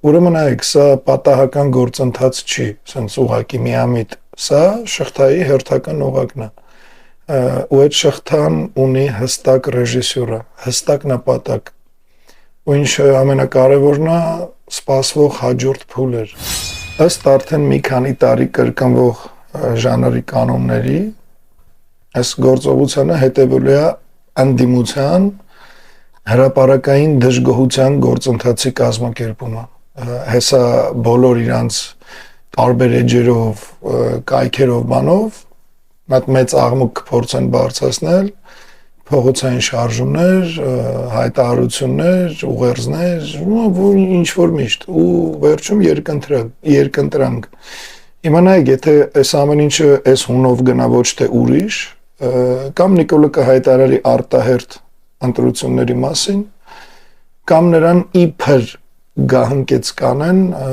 Ուրեմն այք, սա պատահական գործընթաց չի, սենց ուղակի միամիտ, սա շղթայի հերթական օղակն է, ու այդ շղթան ունի հստակ ռեժիսուրա, հստակ նպատակ, ու ինչ ամենակարևորն է, սպասվող հաջորդ փուլեր, ըստ արդեն մի քանի տարի կրկնվող ժանրի կանոնների, այս գործողությանը հետևելու է ընդդիմության հրապարակային դժգոհության գործընթացի կազմակերպումը, հեսա բոլոր իրանց տարբեր էջերով, կայքերով բանով, մեծ աղմուկ կփորձեն բարձրացնել, փողոցային շարժումներ, հայտարարություններ, ուղերձներ, ինչ որ միշտ, ու վերջում երկընտրանք։ Իմանայք, եթե այս ամեն ինչը այս հունով գնա ոչ թե ուրիշ, կամ Նիկոլը կհայտարարի արտահերթ ընտրությունների մասին, կամ նրան իբր գահընկեց կանեն